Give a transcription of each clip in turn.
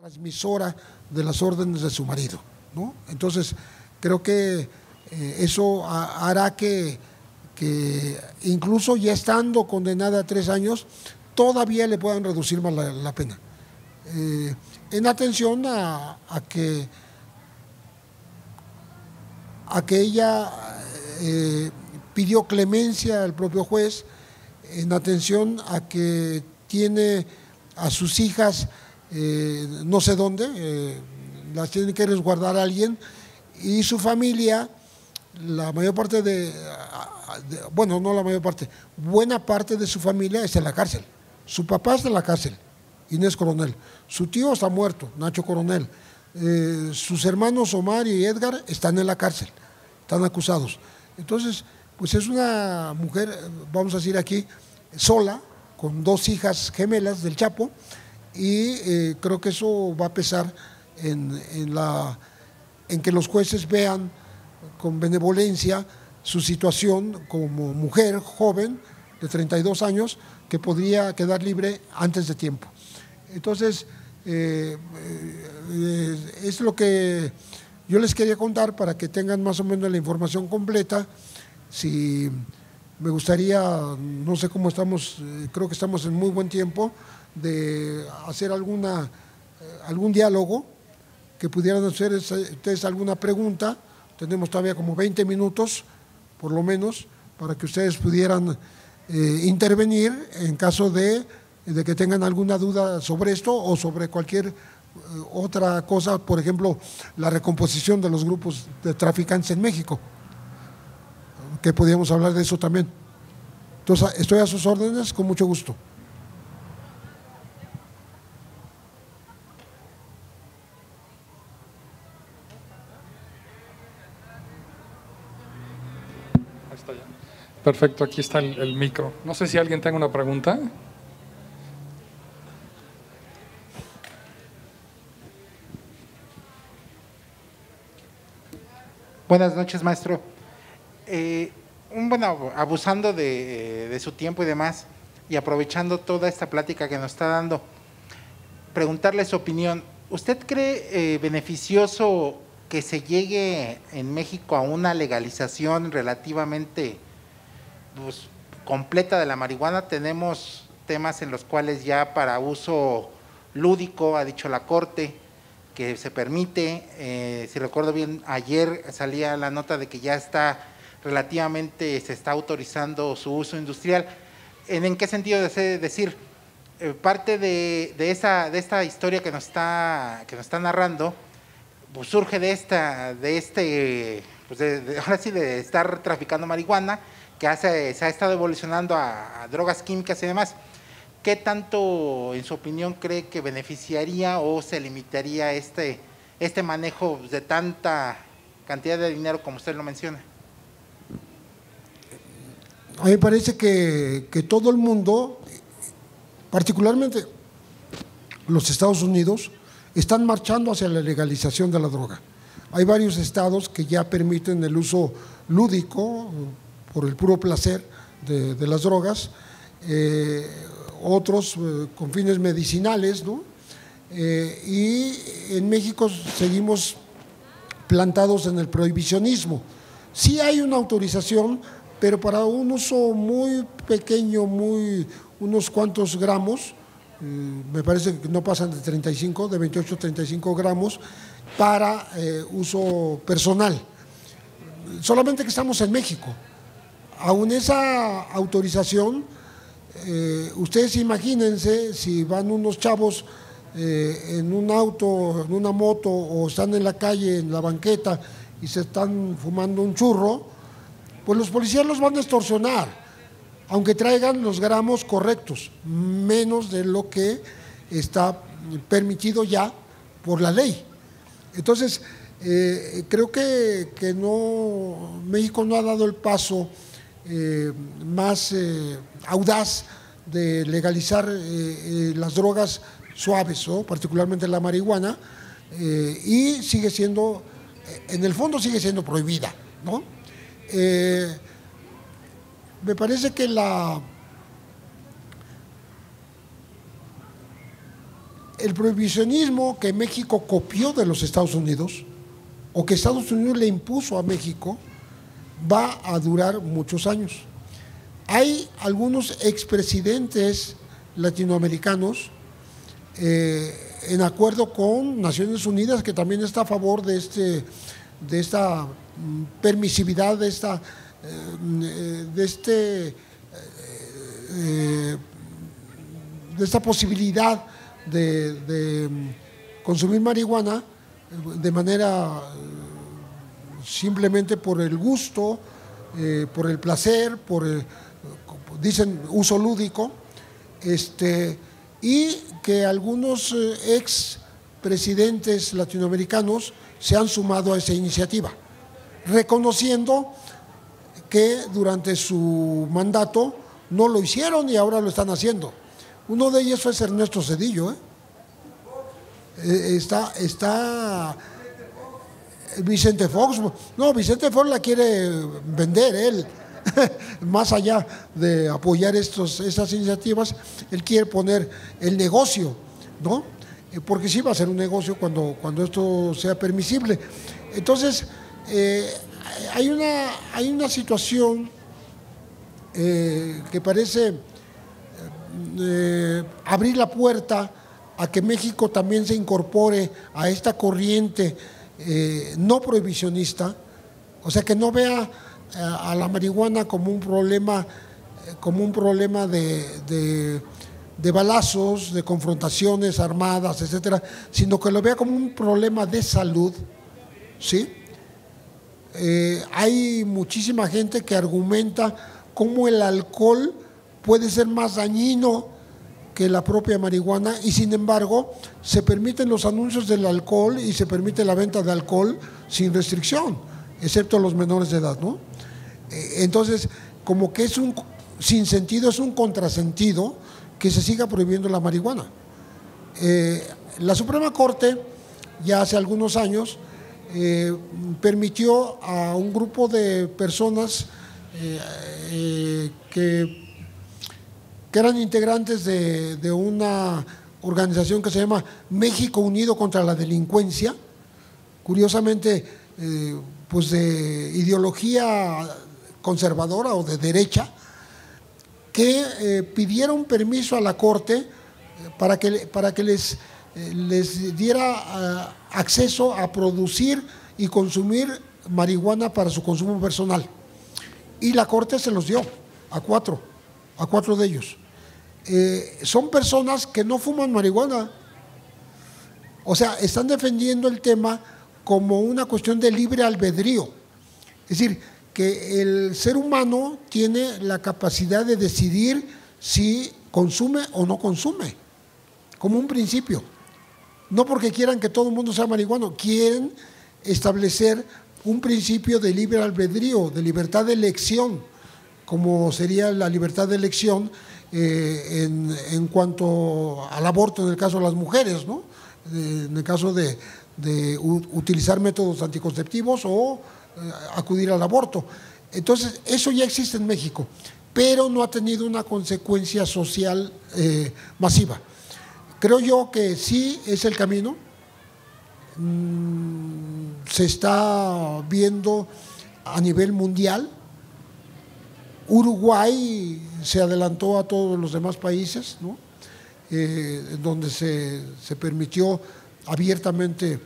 transmisora de las órdenes de su marido, ¿no? Entonces, creo que eso hará que incluso ya estando condenada a 3 años, todavía le puedan reducir más la pena. En atención a que ella pidió clemencia al propio juez, en atención a que tiene a sus hijas no sé dónde, las tiene que resguardar a alguien, y su familia, la mayor parte bueno, no la mayor parte, buena parte de su familia está en la cárcel. Su papá está en la cárcel, Inés Coronel, su tío está muerto, Nacho Coronel, sus hermanos Omar y Edgar están en la cárcel, están acusados. Entonces, pues es una mujer, vamos a decir aquí, sola, con 2 hijas gemelas del Chapo, y creo que eso va a pesar en que los jueces vean con benevolencia su situación como mujer joven de 32 años que podría quedar libre antes de tiempo. Entonces, es lo que yo les quería contar para que tengan más o menos la información completa. Si me gustaría, no sé cómo estamos, creo que estamos en muy buen tiempo de hacer algún diálogo, que pudieran hacer ustedes alguna pregunta. Tenemos todavía como 20 minutos, por lo menos, para que ustedes pudieran intervenir en caso de que tengan alguna duda sobre esto o sobre cualquier otra cosa, por ejemplo, la recomposición de los grupos de traficantes en México, que podíamos hablar de eso también. Entonces, estoy a sus órdenes, con mucho gusto. Perfecto, aquí está el micro. No sé si alguien tenga una pregunta. Buenas noches, maestro. Bueno, abusando de su tiempo y demás, y aprovechando toda esta plática que nos está dando, preguntarle su opinión. ¿Usted cree beneficioso que se llegue en México a una legalización relativamente completa de la marihuana? Tenemos temas en los cuales ya para uso lúdico, ha dicho la Corte, que se permite, si recuerdo bien, ayer salía la nota de que ya está relativamente, se está autorizando su uso industrial. ¿En qué sentido desea decir? Parte de esta historia que nos está narrando, pues surge ahora sí, de estar traficando marihuana, que se ha estado evolucionando a drogas químicas y demás. ¿Qué tanto, en su opinión, cree que beneficiaría o se limitaría este manejo de tanta cantidad de dinero como usted lo menciona? A mí me parece que todo el mundo, particularmente los Estados Unidos, están marchando hacia la legalización de la droga. Hay varios estados que ya permiten el uso lúdico por el puro placer de las drogas, otros con fines medicinales, ¿no? Y en México seguimos plantados en el prohibicionismo. Sí hay una autorización, pero para un uso muy pequeño, unos cuantos gramos, me parece que no pasan de 28 a 35 gramos, para uso personal. Solamente que estamos en México. Aún esa autorización, ustedes imagínense si van unos chavos en un auto, en una moto, o están en la calle, en la banqueta, y se están fumando un churro, pues los policías los van a extorsionar, aunque traigan los gramos correctos, menos de lo que está permitido ya por la ley. Entonces, creo que México no ha dado el paso más audaz de legalizar las drogas suaves, ¿no? Particularmente la marihuana, y sigue siendo, en el fondo sigue siendo prohibida, ¿no? Me parece que el prohibicionismo que México copió de los Estados Unidos, o que Estados Unidos le impuso a México, va a durar muchos años. Hay algunos expresidentes latinoamericanos en acuerdo con Naciones Unidas, que también está a favor de esta permisividad, de esta posibilidad de consumir marihuana de manera simplemente por el gusto, por el placer, dicen uso lúdico, y que algunos ex presidentes latinoamericanos se han sumado a esa iniciativa, reconociendo que durante su mandato no lo hicieron y ahora lo están haciendo. Uno de ellos es Ernesto Zedillo, está Vicente Fox. No, Vicente Fox la quiere vender él. Más allá de apoyar esas iniciativas, él quiere poner el negocio, ¿no? Porque sí va a ser un negocio cuando esto sea permisible. Entonces, hay una situación que parece abrir la puerta a que México también se incorpore a esta corriente no prohibicionista, o sea, que no vea a la marihuana como un problema de balazos, de confrontaciones armadas, etcétera, sino que lo vea como un problema de salud, ¿sí? Hay muchísima gente que argumenta cómo el alcohol puede ser más dañino que la propia marihuana, y sin embargo se permiten los anuncios del alcohol y se permite la venta de alcohol sin restricción, excepto a los menores de edad, ¿no? Entonces, como que es un sinsentido, es un contrasentido que se siga prohibiendo la marihuana. La Suprema Corte, ya hace algunos años, permitió a un grupo de personas que eran integrantes de una organización que se llama México Unido contra la Delincuencia, curiosamente pues de ideología conservadora o de derecha, que pidieron permiso a la Corte para que les diera acceso a producir y consumir marihuana para su consumo personal. Y la Corte se los dio a cuatro de ellos. Son personas que no fuman marihuana, o sea, están defendiendo el tema como una cuestión de libre albedrío, es decir, que el ser humano tiene la capacidad de decidir si consume o no consume, como un principio, no porque quieran que todo el mundo sea marihuano, quieren establecer un principio de libre albedrío, de libertad de elección, como sería la libertad de elección en cuanto al aborto en el caso de las mujeres, ¿no? En el caso de utilizar métodos anticonceptivos o acudir al aborto. Entonces, eso ya existe en México, pero no ha tenido una consecuencia social masiva. Creo yo que sí es el camino. Se está viendo a nivel mundial. Uruguay se adelantó a todos los demás países, ¿no? Donde se permitió abiertamente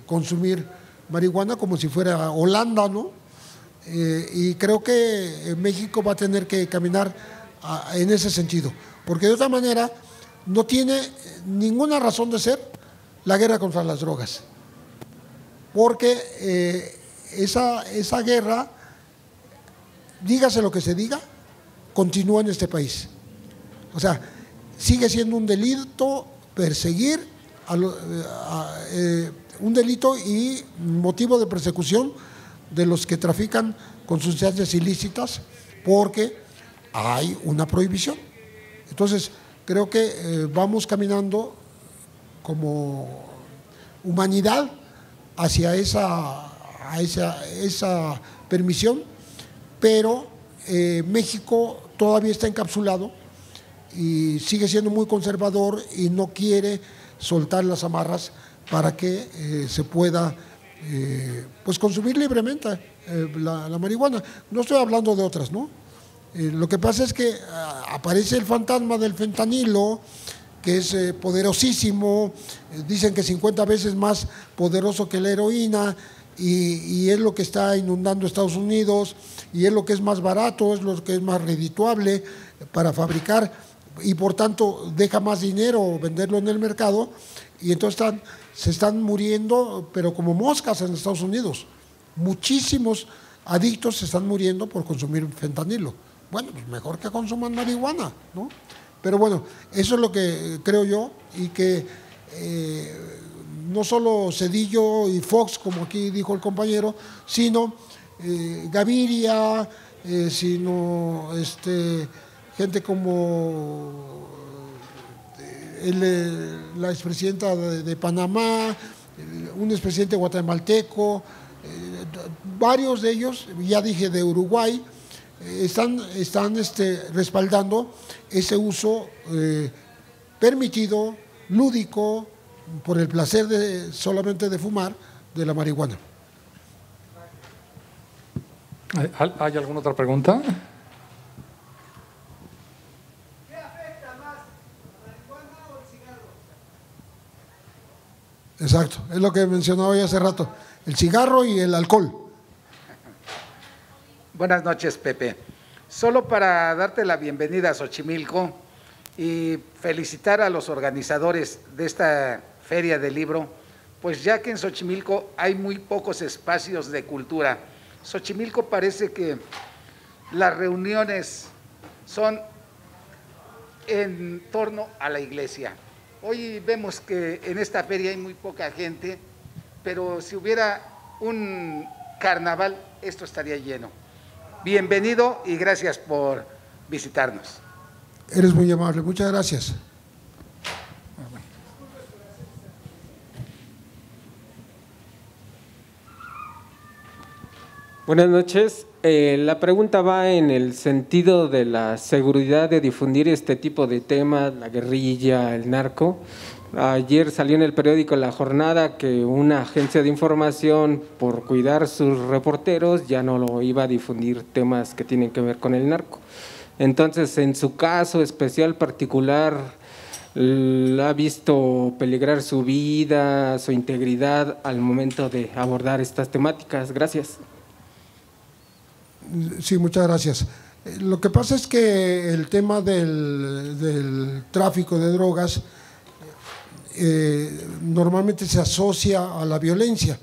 consumir marihuana como si fuera Holanda, ¿no? Y creo que México va a tener que caminar en ese sentido, porque de otra manera no tiene ninguna razón de ser la guerra contra las drogas, porque esa guerra, dígase lo que se diga, continúa en este país. O sea, sigue siendo un delito perseguir, un delito y motivo de persecución de los que trafican con sustancias ilícitas, porque hay una prohibición. Entonces, creo que vamos caminando como humanidad hacia esa permisión, pero México todavía está encapsulado y sigue siendo muy conservador y no quiere soltar las amarras para que se pueda pues consumir libremente la marihuana. No estoy hablando de otras, ¿no? Lo que pasa es que aparece el fantasma del fentanilo, que es poderosísimo, dicen que 50 veces más poderoso que la heroína, y es lo que está inundando Estados Unidos, y es lo que es más barato, es lo que es más redituable para fabricar, y por tanto deja más dinero venderlo en el mercado, y entonces se están muriendo, pero como moscas en Estados Unidos. Muchísimos adictos se están muriendo por consumir fentanilo. Bueno, pues mejor que consuman marihuana, ¿no? Pero bueno, eso es lo que creo yo, y que no solo Zedillo y Fox, como aquí dijo el compañero, sino Gaviria, sino gente como la expresidenta de Panamá, un expresidente guatemalteco, varios de ellos, ya dije de Uruguay, están respaldando ese uso permitido, lúdico, por el placer solamente de fumar, de la marihuana. ¿Hay alguna otra pregunta? ¿Qué afecta más, la marihuana o el cigarro? Exacto, es lo que mencionaba ya hace rato, el cigarro y el alcohol. Buenas noches, Pepe. Solo para darte la bienvenida a Xochimilco y felicitar a los organizadores de esta feria del libro, pues ya que en Xochimilco hay muy pocos espacios de cultura. Xochimilco parece que las reuniones son en torno a la iglesia. Hoy vemos que en esta feria hay muy poca gente, pero si hubiera un carnaval, esto estaría lleno. Bienvenido y gracias por visitarnos. Eres muy amable, muchas gracias. Buenas noches. La pregunta va en el sentido de la seguridad de difundir este tipo de temas, la guerrilla, el narco. Ayer salió en el periódico La Jornada que una agencia de información, por cuidar sus reporteros, ya no lo iba a difundir temas que tienen que ver con el narco. Entonces, en su caso especial particular, ¿ha visto peligrar su vida, su integridad al momento de abordar estas temáticas? Gracias. Sí, muchas gracias. Lo que pasa es que el tema del tráfico de drogas normalmente se asocia a la violencia,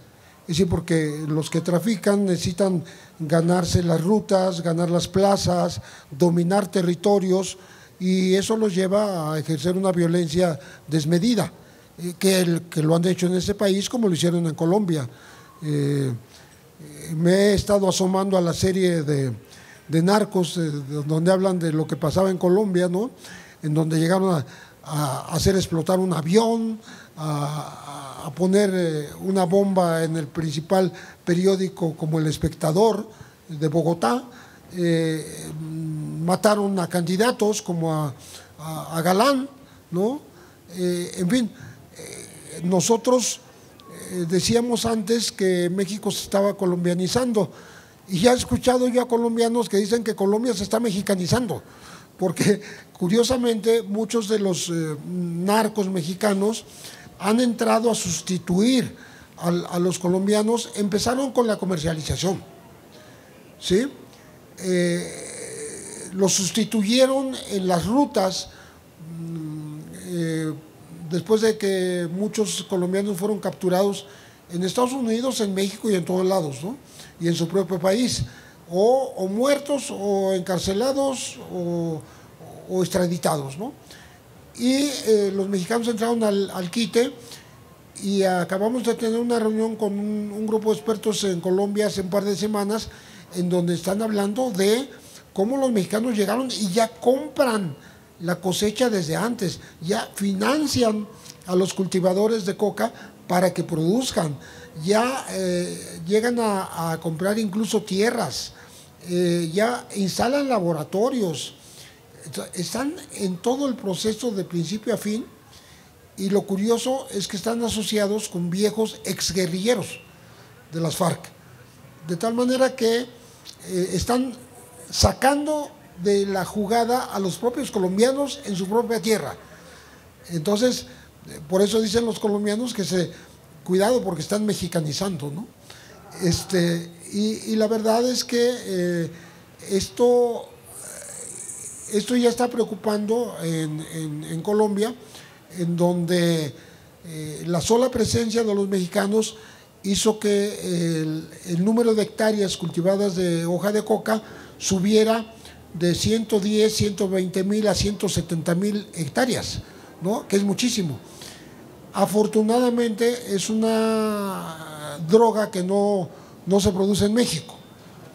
es decir, porque los que trafican necesitan ganarse las rutas, ganar las plazas, dominar territorios, y eso los lleva a ejercer una violencia desmedida, que lo han hecho en este país como lo hicieron en Colombia. Me he estado asomando a la serie de Narcos, donde hablan de lo que pasaba en Colombia, ¿no? En donde llegaron a hacer explotar un avión, a poner una bomba en el principal periódico como El Espectador de Bogotá, mataron a candidatos como a Galán, ¿no? En fin, nosotros decíamos antes que México se estaba colombianizando, y ya he escuchado yo a colombianos que dicen que Colombia se está mexicanizando, porque curiosamente muchos de los narcos mexicanos han entrado a sustituir a los colombianos. Empezaron con la comercialización, ¿sí? Los sustituyeron en las rutas, después de que muchos colombianos fueron capturados en Estados Unidos, en México y en todos lados, ¿no? Y en su propio país, o muertos, o encarcelados, o extraditados, ¿no? Y los mexicanos entraron al quite, y acabamos de tener una reunión con un grupo de expertos en Colombia hace un par de semanas, en donde están hablando de cómo los mexicanos llegaron y ya compran la cosecha desde antes, ya financian a los cultivadores de coca para que produzcan, ya llegan a comprar incluso tierras, ya instalan laboratorios. Están en todo el proceso de principio a fin, y lo curioso es que están asociados con viejos exguerrilleros de las FARC, de tal manera que están sacando de la jugada a los propios colombianos en su propia tierra. Entonces, por eso dicen los colombianos que cuidado porque están mexicanizando, ¿no? Y la verdad es que esto ya está preocupando en Colombia, en donde la sola presencia de los mexicanos hizo que el número de hectáreas cultivadas de hoja de coca subiera de 110, 120 mil a 170 mil hectáreas, ¿no? Que es muchísimo. Afortunadamente es una droga que no se produce en México.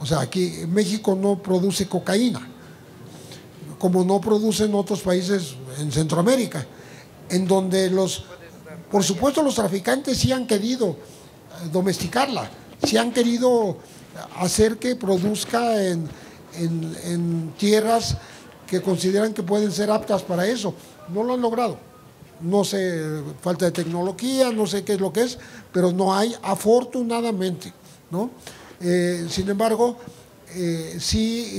O sea, aquí en México no produce cocaína, como no producen otros países en Centroamérica, en donde por supuesto los traficantes sí han querido domesticarla, sí han querido hacer que produzca en tierras que consideran que pueden ser aptas para eso. No lo han logrado. No sé, falta de tecnología, no sé qué es lo que es, pero no hay, afortunadamente, ¿no? Sin embargo, sí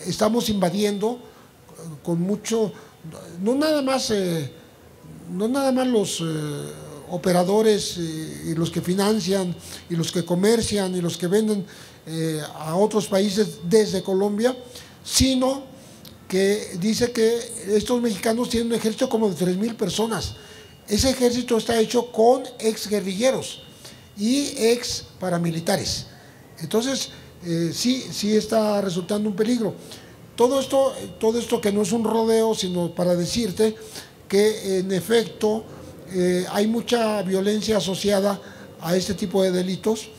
estamos invadiendo con mucho, no nada más los operadores y los que financian y los que comercian y los que venden a otros países desde Colombia, sino que dice que estos mexicanos tienen un ejército como de 3,000 personas. Ese ejército está hecho con exguerrilleros y ex paramilitares. Entonces, sí está resultando un peligro. Todo esto que no es un rodeo, sino para decirte que en efecto hay mucha violencia asociada a este tipo de delitos,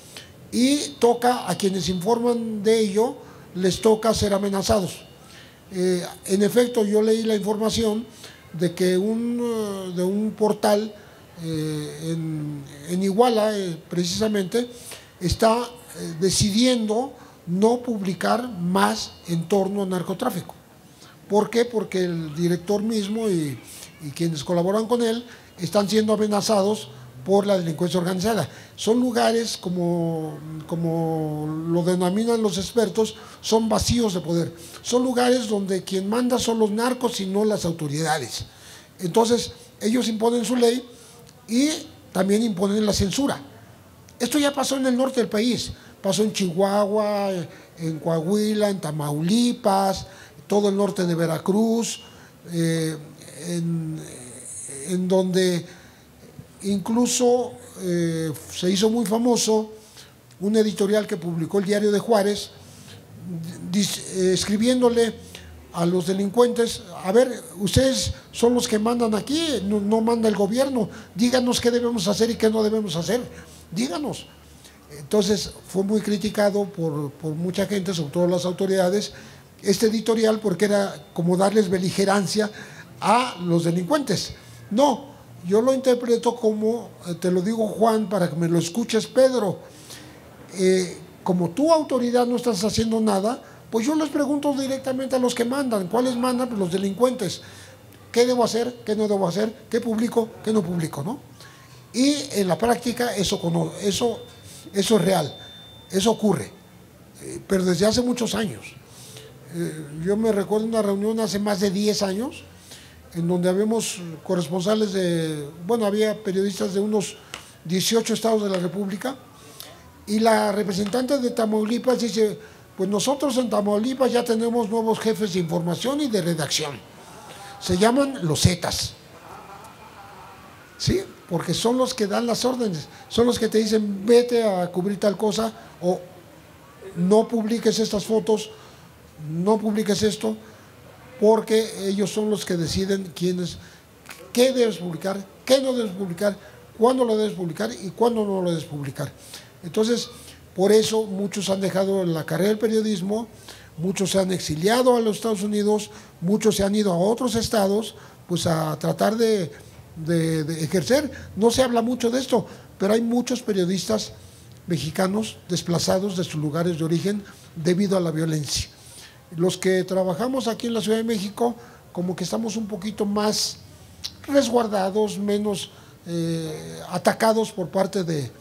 y toca a quienes informan de ello, les toca ser amenazados. En efecto, yo leí la información de que de un portal en Iguala, precisamente, está decidiendo no publicar más en torno al narcotráfico. ¿Por qué? Porque el director mismo y quienes colaboran con él están siendo amenazados por la delincuencia organizada. Son lugares, como lo denominan los expertos, son vacíos de poder. Son lugares donde quien manda son los narcos y no las autoridades. Entonces, ellos imponen su ley y también imponen la censura. Esto ya pasó en el norte del país, pasó en Chihuahua, en Coahuila, en Tamaulipas, todo el norte de Veracruz, en donde incluso se hizo muy famoso un editorial que publicó el Diario de Juárez, escribiéndole a los delincuentes: a ver, ustedes son los que mandan aquí, no manda el gobierno, díganos qué debemos hacer y qué no debemos hacer, díganos. Entonces fue muy criticado por mucha gente, sobre todo las autoridades, este editorial, porque era como darles beligerancia a los delincuentes. No, yo lo interpreto como, te lo digo, Juan, para que me lo escuches, Pedro, como tu autoridad no estás haciendo nada, pues yo les pregunto directamente a los que mandan. ¿Cuáles mandan? Pues los delincuentes. ¿Qué debo hacer? ¿Qué no debo hacer? ¿Qué publico? ¿Qué no publico? ¿No? Y en la práctica eso es real, eso ocurre, pero desde hace muchos años. Yo me recuerdo una reunión hace más de 10 años, en donde habíamos corresponsales había periodistas de unos 18 estados de la República, y la representante de Tamaulipas dice: pues nosotros en Tamaulipas ya tenemos nuevos jefes de información y de redacción, se llaman los Zetas, ¿sí? Porque son los que dan las órdenes, son los que te dicen: vete a cubrir tal cosa, o no publiques estas fotos, no publiques esto, porque ellos son los que deciden qué debes publicar, qué no debes publicar, cuándo lo debes publicar y cuándo no lo debes publicar. Entonces, por eso muchos han dejado la carrera del periodismo, muchos se han exiliado a los Estados Unidos, muchos se han ido a otros estados, pues a tratar de ejercer. No se habla mucho de esto, pero hay muchos periodistas mexicanos desplazados de sus lugares de origen debido a la violencia. Los que trabajamos aquí en la Ciudad de México, como que estamos un poquito más resguardados, menos atacados por parte de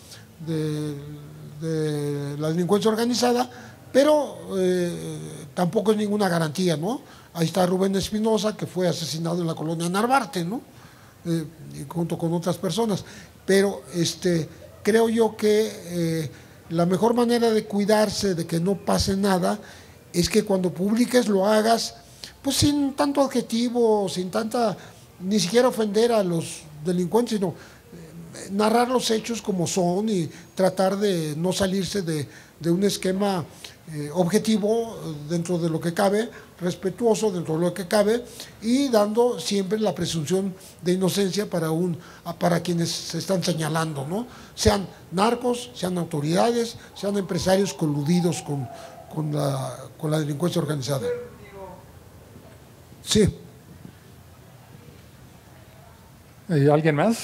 la delincuencia organizada, pero tampoco es ninguna garantía, ¿no? Ahí está Rubén Espinosa, que fue asesinado en la colonia Narvarte, ¿no? Junto con otras personas. Pero creo yo que la mejor manera de cuidarse de que no pase nada es que cuando publiques lo hagas pues sin tanto adjetivo, sin tanta, ni siquiera ofender a los delincuentes, sino narrar los hechos como son y tratar de no salirse de un esquema objetivo dentro de lo que cabe, respetuoso dentro de lo que cabe y dando siempre la presunción de inocencia para quienes se están señalando, ¿no? Sean narcos, sean autoridades, sean empresarios coludidos con la delincuencia organizada. Sí. ¿Alguien más?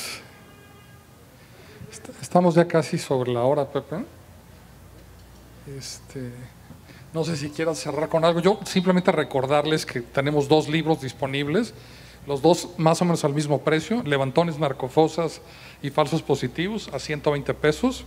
Estamos ya casi sobre la hora, Pepe. No sé si quieras cerrar con algo. Yo simplemente recordarles que tenemos 2 libros disponibles, los 2 más o menos al mismo precio, Levantones, Narcofosas y Falsos Positivos, a 120 pesos.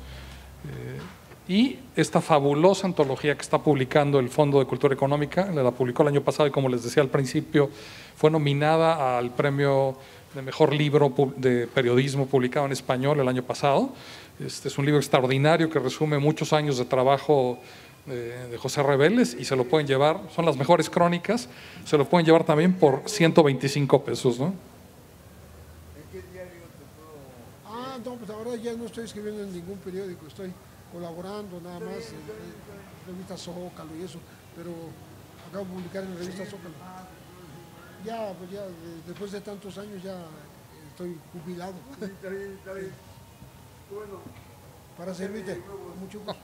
Y esta fabulosa antología que está publicando el Fondo de Cultura Económica, la publicó el año pasado y como les decía al principio, fue nominada al premio de mejor libro de periodismo publicado en español el año pasado. Este es un libro extraordinario que resume muchos años de trabajo de José Reveles y se lo pueden llevar, son las mejores crónicas, se lo pueden llevar también por 125 pesos, ¿no? ¿En qué diario te puedo...? No, pues ahora ya no estoy escribiendo en ningún periódico, estoy colaborando nada más en revista Zócalo y eso, pero acabo de publicar en la revista Zócalo. Ya, pues ya, después de tantos años ya estoy jubilado. Está bien. Bueno, para servirte, mucho gusto.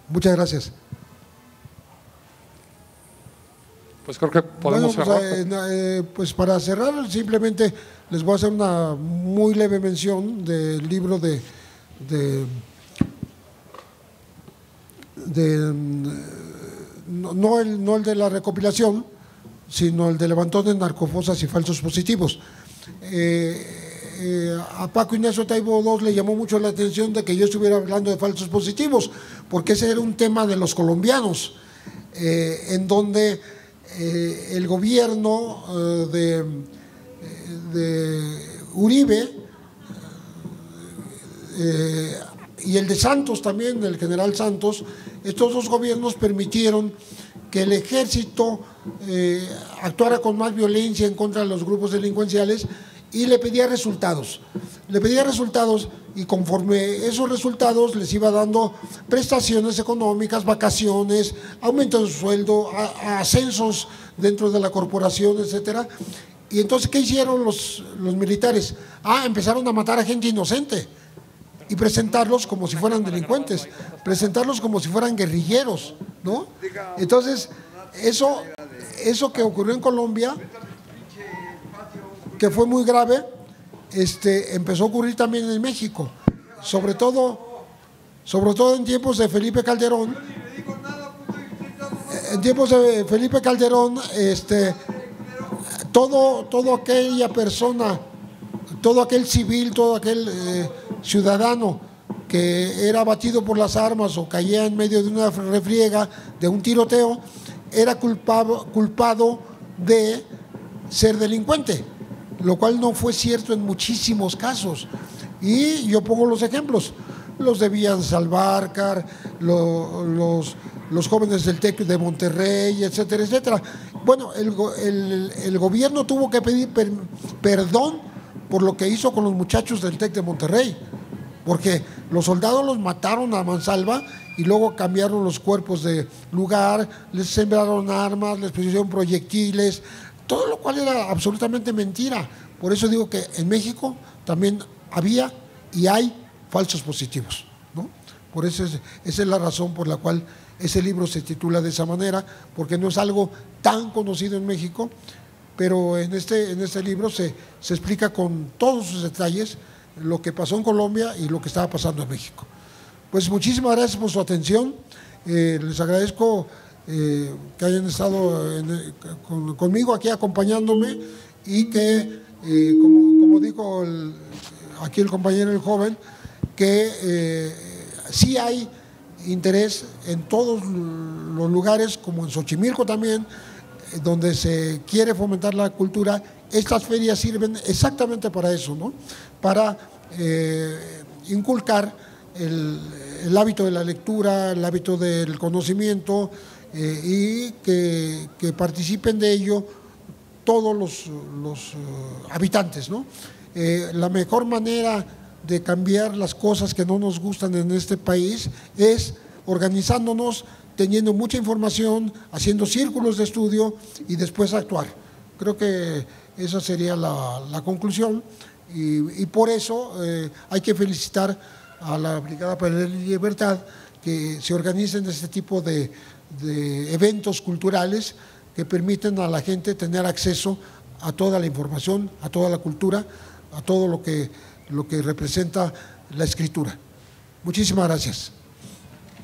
Muchas gracias. Pues creo que podemos cerrar. Pues para cerrar, simplemente les voy a hacer una muy leve mención del libro no el de la recopilación, sino el de Levantones, Narcofosas y Falsos Positivos. A Paco Ignacio Taibo II le llamó mucho la atención de que yo estuviera hablando de falsos positivos, porque ese era un tema de los colombianos, en donde el gobierno de Uribe y el de Santos también, el general Santos, estos 2 gobiernos permitieron que el ejército actuara con más violencia en contra de los grupos delincuenciales y le pedía resultados. Y conforme esos resultados les iba dando prestaciones económicas, vacaciones, aumento de sueldo, ascensos dentro de la corporación, etcétera. Y entonces, ¿qué hicieron los militares? Empezaron a matar a gente inocente y presentarlos como si fueran delincuentes, presentarlos como si fueran guerrilleros, ¿no? Entonces, eso que ocurrió en Colombia, que fue muy grave, empezó a ocurrir también en México, sobre todo en tiempos de Felipe Calderón. En tiempos de Felipe Calderón, todo aquella persona, todo aquel civil, todo aquel ciudadano que era abatido por las armas o caía en medio de una refriega, de un tiroteo, era culpado de ser delincuente, lo cual no fue cierto en muchísimos casos. Y yo pongo los ejemplos, los de Villas Albarcar, los jóvenes del TEC de Monterrey, etcétera, etcétera. Bueno, el gobierno tuvo que pedir perdón por lo que hizo con los muchachos del TEC de Monterrey, porque los soldados los mataron a mansalva y luego cambiaron los cuerpos de lugar, les sembraron armas, les pusieron proyectiles, todo lo cual era absolutamente mentira. Por eso digo que en México también había y hay falsos positivos, ¿no? Por eso esa es la razón por la cual ese libro se titula de esa manera, porque no es algo tan conocido en México, pero en este libro se explica con todos sus detalles lo que pasó en Colombia y lo que estaba pasando en México. Pues muchísimas gracias por su atención, les agradezco que hayan estado conmigo aquí acompañándome y que, como dijo aquí el compañero, el joven, que sí hay interés en todos los lugares, como en Xochimilco también, donde se quiere fomentar la cultura. Estas ferias sirven exactamente para eso, ¿no? Para inculcar el hábito de la lectura, el hábito del conocimiento, y que participen de ello todos los habitantes, ¿no? La mejor manera de cambiar las cosas que no nos gustan en este país es organizándonos, teniendo mucha información, haciendo círculos de estudio y después actuar. Creo que esa sería la conclusión, y por eso hay que felicitar a la Brigada para la Libertad, que se organicen este tipo de eventos culturales que permiten a la gente tener acceso a toda la información, a toda la cultura, a todo lo que representa la escritura. Muchísimas gracias.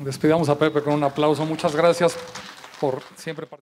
Despidamos a Pepe con un aplauso. Muchas gracias por siempre participar.